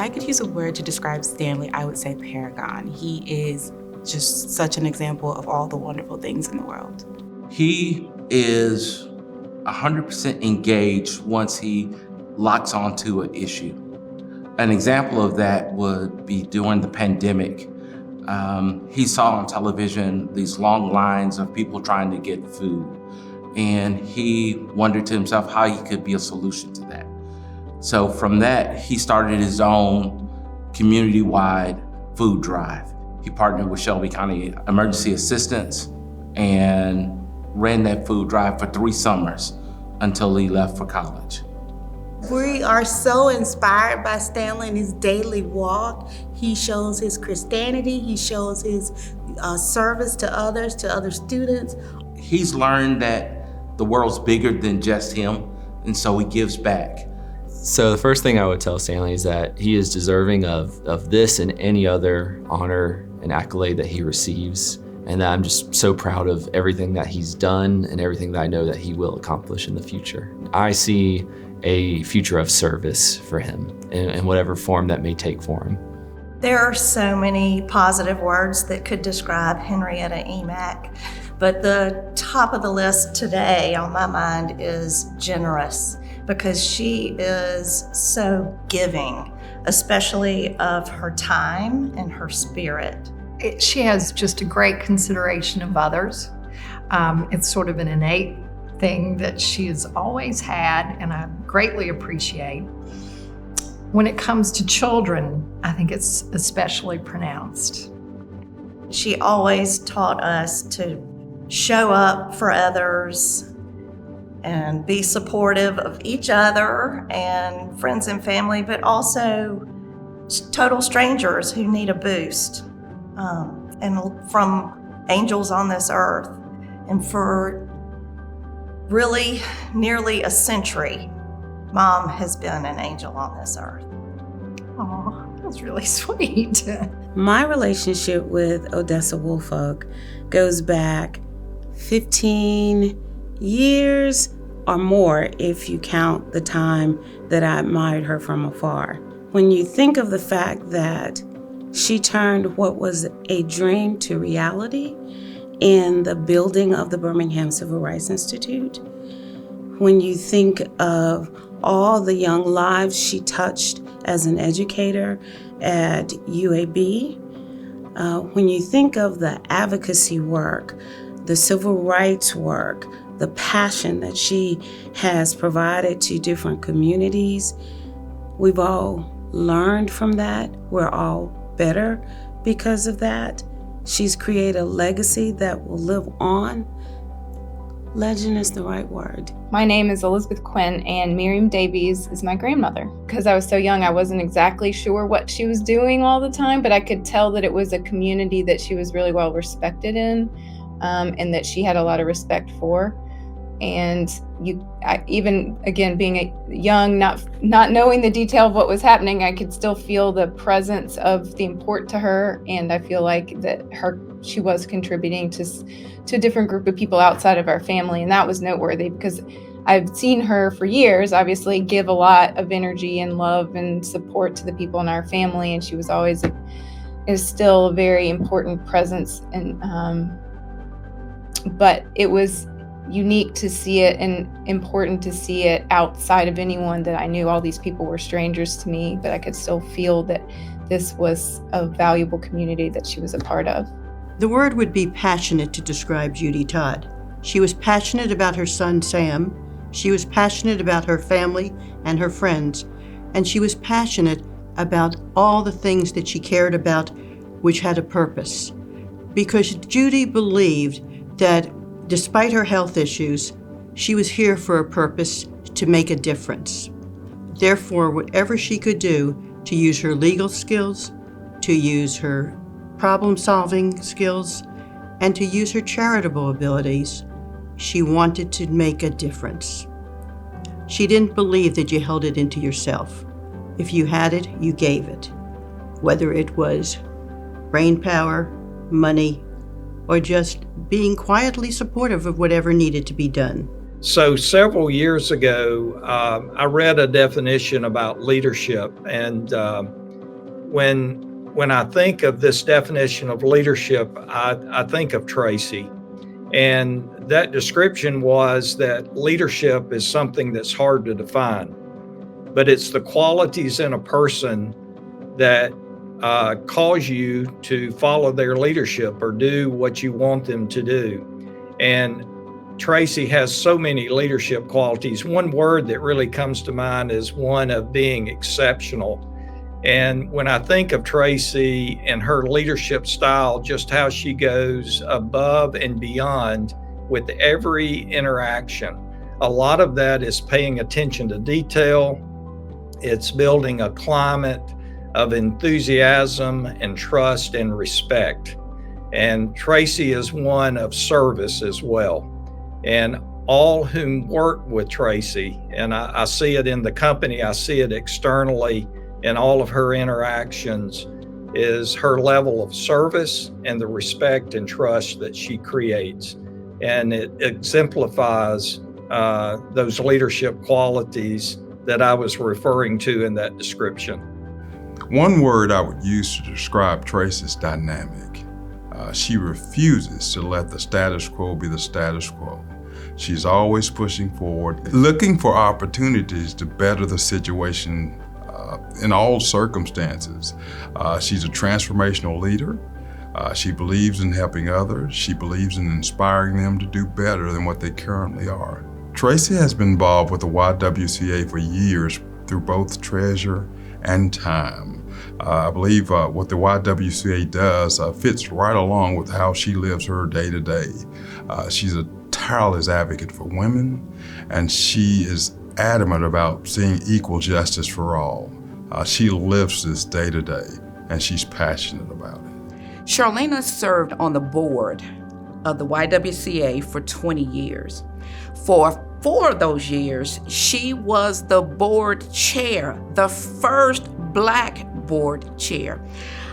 I could use a word to describe Stanley, I would say paragon. He is just such an example of all the wonderful things in the world. He is 100% engaged once he locks onto an issue. An example of that would be during the pandemic. He saw on television these long lines of people trying to get food, and he wondered to himself how he could be a solution to that. So from that, he started his own community-wide food drive. He partnered with Shelby County Emergency Assistance and ran that food drive for 3 summers until he left for college. We are so inspired by Stanley and his daily walk. He shows his Christianity, he shows his service to others, to other students. He's learned that the world's bigger than just him, and so he gives back. So the first thing I would tell Stanley is that he is deserving of this and any other honor and accolade that he receives, and that I'm just so proud of everything that he's done and everything that I know that he will accomplish in the future. I see a future of service for him in whatever form that may take for him. There are so many positive words that could describe Henrietta Emack, but the top of the list today on my mind is generous, because she is so giving, especially of her time and her spirit. She has just a great consideration of others. It's sort of an innate thing that she has always had, and I greatly appreciate. When it comes to children, I think it's especially pronounced. She always taught us to show up for others and be supportive of each other and friends and family, but also total strangers who need a boost, and from angels on this earth. And for really nearly a century, Mom has been an angel on this earth. Oh, that's really sweet. My relationship with Odessa Woolfolk goes back 15 years or more if you count the time that I admired her from afar. When you think of the fact that she turned what was a dream to reality in the building of the Birmingham Civil Rights Institute, when you think of all the young lives she touched as an educator at UAB, when you think of the advocacy work, the civil rights work, the passion that she has provided to different communities, we've all learned from that. We're all better because of that. She's created a legacy that will live on. Legend is the right word. My name is Elizabeth Quinn, and Miriam Davies is my grandmother. Because I was so young, I wasn't exactly sure what she was doing all the time, but I could tell that it was a community that she was really well respected in, and that she had a lot of respect for. And even again, being young, not knowing the detail of what was happening, I could still feel the presence of the import to her. And I feel like that she was contributing to a different group of people outside of our family. And that was noteworthy because I've seen her for years, obviously, give a lot of energy and love and support to the people in our family. And she was always is still a very important presence. And but it was unique to see it and important to see it outside of anyone that I knew. All these people were strangers to me, but I could still feel that this was a valuable community that she was a part of. The word would be passionate to describe Judy Todd. She was passionate about her son, Sam. She was passionate about her family and her friends. And she was passionate about all the things that she cared about, which had a purpose. Because Judy believed that despite her health issues, she was here for a purpose to make a difference. Therefore, whatever she could do to use her legal skills, to use her problem-solving skills, and to use her charitable abilities, she wanted to make a difference. She didn't believe that you held it into yourself. If you had it, you gave it, whether it was brain power, money, or just being quietly supportive of whatever needed to be done. So several years ago, I read a definition about leadership, and when I think of this definition of leadership, I think of Tracy. And that description was that leadership is something that's hard to define, but it's the qualities in a person that cause you to follow their leadership or do what you want them to do. And Tracy has so many leadership qualities. One word that really comes to mind is one of being exceptional. And when I think of Tracy and her leadership style, just how she goes above and beyond with every interaction, a lot of that is paying attention to detail. It's building a climate of enthusiasm and trust and respect. And Tracy is one of service as well. And all whom work with Tracy, and I see it in the company, I see it externally in all of her interactions, is her level of service and the respect and trust that she creates. And it exemplifies those leadership qualities that I was referring to in that description. One word I would use to describe Tracy is dynamic. She refuses to let the status quo be the status quo. She's always pushing forward, looking for opportunities to better the situation in all circumstances. She's a transformational leader. She believes in helping others. She believes in inspiring them to do better than what they currently are. Tracy has been involved with the YWCA for years through both treasure and time. I believe what the YWCA does fits right along with how she lives her day to day. She's a tireless advocate for women, and she is adamant about seeing equal justice for all. She lives this day to day, and she's passionate about it. Charlena served on the board of the YWCA for 20 years. For 4 of those years, she was the board chair, the first Black board chair.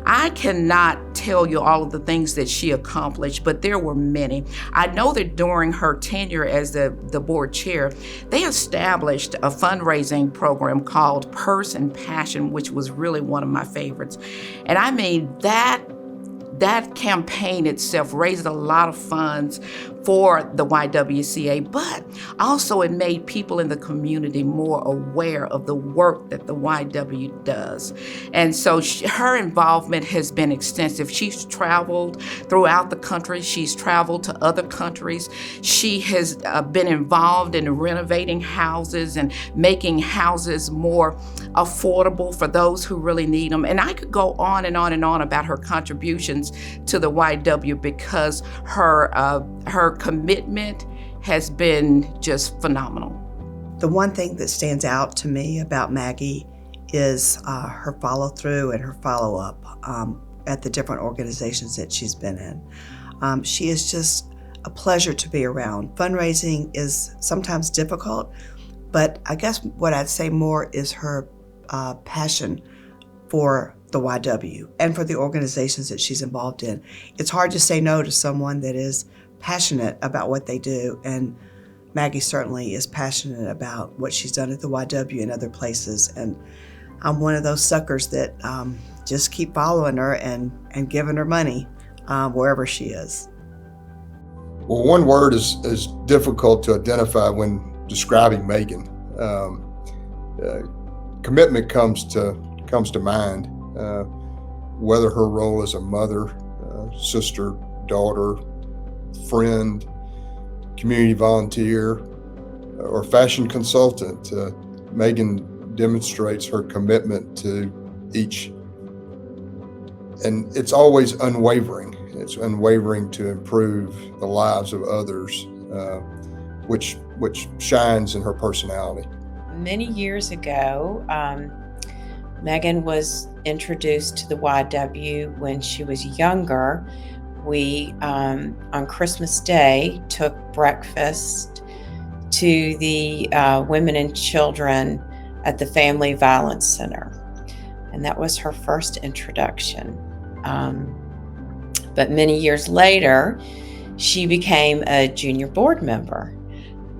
I cannot tell you all of the things that she accomplished, but there were many. I know that during her tenure as the board chair, they established a fundraising program called Purse and Passion, which was really one of my favorites. And I mean, that campaign itself raised a lot of funds for the YWCA, but also it made people in the community more aware of the work that the YW does. And so her involvement has been extensive. She's traveled throughout the country. She's traveled to other countries. She has been involved in renovating houses and making houses more affordable for those who really need them. And I could go on and on and on about her contributions to the YW because her commitment has been just phenomenal. The one thing that stands out to me about Maggie is her follow-through and her follow-up at the different organizations that she's been in. She is just a pleasure to be around. Fundraising is sometimes difficult, but I guess what I'd say more is her passion for the YW and for the organizations that she's involved in. It's hard to say no to someone that is passionate about what they do, and Maggie certainly is passionate about what she's done at the YW and other places, and I'm one of those suckers that just keep following her and giving her money wherever she is. Well, one word is difficult to identify when describing Megan. Commitment comes to mind, whether her role as a mother, sister, daughter, friend, community volunteer, or fashion consultant. Megan demonstrates her commitment to each, and it's always unwavering. It's unwavering to improve the lives of others, which shines in her personality. Many years ago, Megan was introduced to the YW when she was younger. We, on Christmas Day, took breakfast to the women and children at the Family Violence Center. And that was her first introduction. But many years later, she became a junior board member.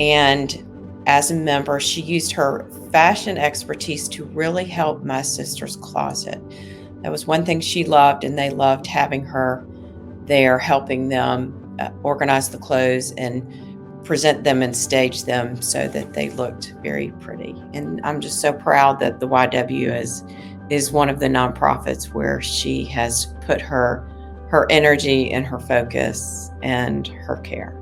And as a member, she used her fashion expertise to really help My Sister's Closet That was one thing she loved, and they loved having her there helping them organize the clothes and present them and stage them so that they looked very pretty. And I'm just so proud that the YW is one of the nonprofits where she has put her energy and her focus and her care.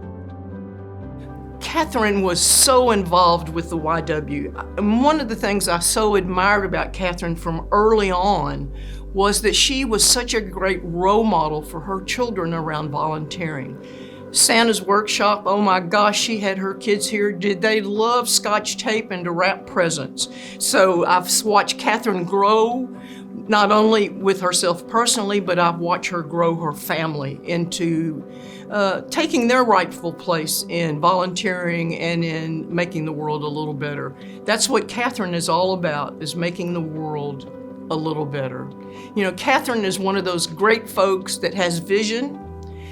Catherine was so involved with the YW. And one of the things I so admired about Catherine from early on was that she was such a great role model for her children around volunteering. Santa's workshop, oh my gosh, she had her kids here. Did they love Scotch tape and to wrap presents? So I've watched Catherine grow, not only with herself personally, but I've watched her grow her family into taking their rightful place in volunteering and in making the world a little better. That's what Catherine is all about, is making the world a little better. You know, Catherine is one of those great folks that has vision.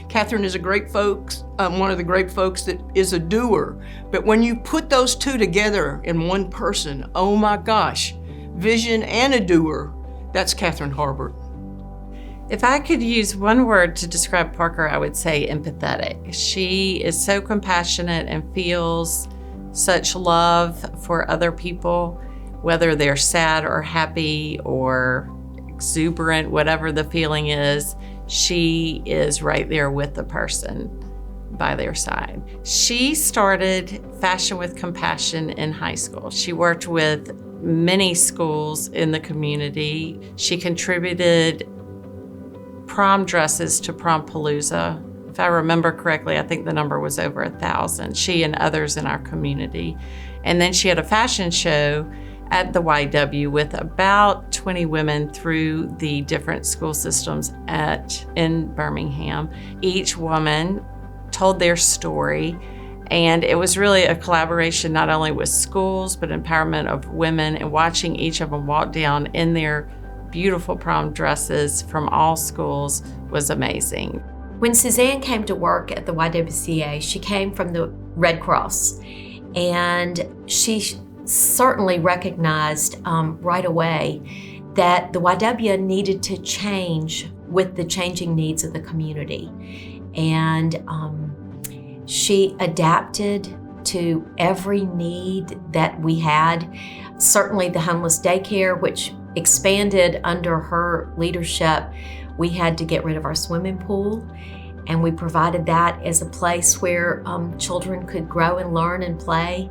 Catherine is one of the great folks that is a doer. But when you put those two together in one person, oh my gosh, vision and a doer, that's Catherine Harbert. If I could use one word to describe Parker, I would say empathetic. She is so compassionate and feels such love for other people, whether they're sad or happy or exuberant, whatever the feeling is, she is right there with the person by their side. She started Fashion with Compassion in high school. She worked with many schools in the community. She contributed prom dresses to Prom-Palooza. If I remember correctly, I think the number was over 1,000, she and others in our community. And then she had a fashion show at the YW with about 20 women through the different school systems in Birmingham. Each woman told their story, and it was really a collaboration not only with schools, but empowerment of women, and watching each of them walk down in their beautiful prom dresses from all schools was amazing. When Suzanne came to work at the YWCA, she came from the Red Cross, and she certainly recognized right away that the YW needed to change with the changing needs of the community. And she adapted to every need that we had. Certainly the homeless daycare, which expanded under her leadership. We had to get rid of our swimming pool, and we provided that as a place where children could grow and learn and play.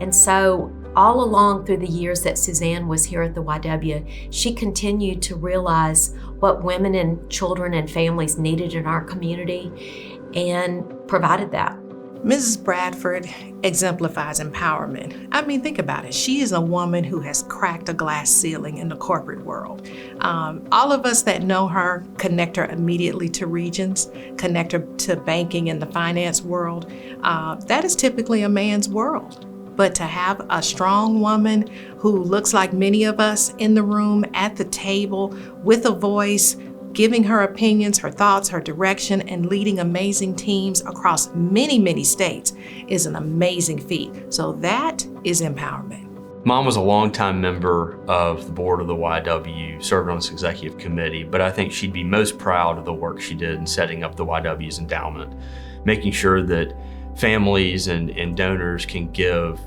And so all along through the years that Suzanne was here at the YW, she continued to realize what women and children and families needed in our community and provided that. Mrs. Bradford exemplifies empowerment. I mean, think about it. She is a woman who has cracked a glass ceiling in the corporate world. All of us that know her connect her immediately to Regions, connect her to banking and the finance world. That is typically a man's world. But to have a strong woman who looks like many of us in the room at the table with a voice, giving her opinions, her thoughts, her direction, and leading amazing teams across many, many states is an amazing feat. So that is empowerment. Mom was a longtime member of the board of the YW, served on its executive committee, but I think she'd be most proud of the work she did in setting up the YW's endowment, making sure that families and donors can give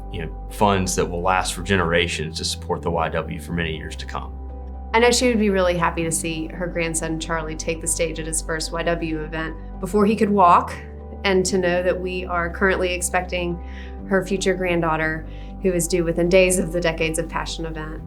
funds that will last for generations to support the YW for many years to come. I know she would be really happy to see her grandson Charlie take the stage at his first YW event before he could walk, and to know that we are currently expecting her future granddaughter, who is due within days of the Decades of Passion event.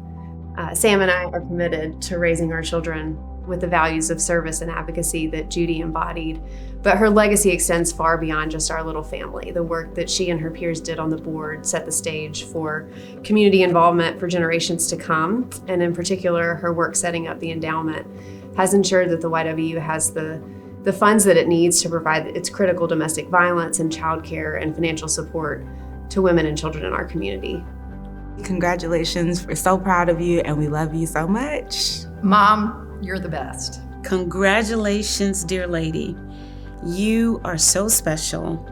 Sam and I are committed to raising our children with the values of service and advocacy that Judy embodied, but her legacy extends far beyond just our little family. The work that she and her peers did on the board set the stage for community involvement for generations to come, and in particular, her work setting up the endowment has ensured that the YW has the funds that it needs to provide its critical domestic violence and childcare and financial support to women and children in our community. Congratulations. We're so proud of you and we love you so much. Mom, you're the best. Congratulations, dear lady. You are so special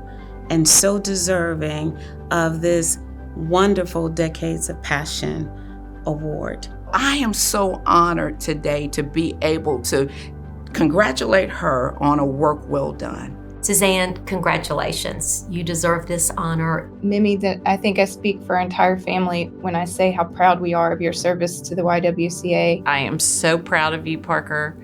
and so deserving of this wonderful Decades of Passion award. I am so honored today to be able to congratulate her on a work well done. Suzanne, congratulations. You deserve this honor. Mimi, I think I speak for our entire family when I say how proud we are of your service to the YWCA. I am so proud of you, Parker.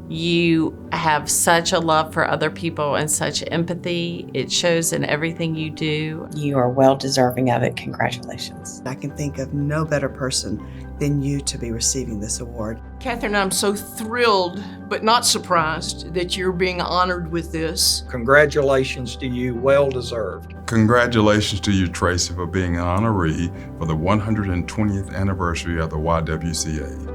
You have such a love for other people and such empathy. It shows in everything you do. You are well deserving of it. Congratulations. I can think of no better person than you to be receiving this award. Catherine, I'm so thrilled, but not surprised, that you're being honored with this. Congratulations to you, well deserved. Congratulations to you, Tracy, for being an honoree for the 120th anniversary of the YWCA.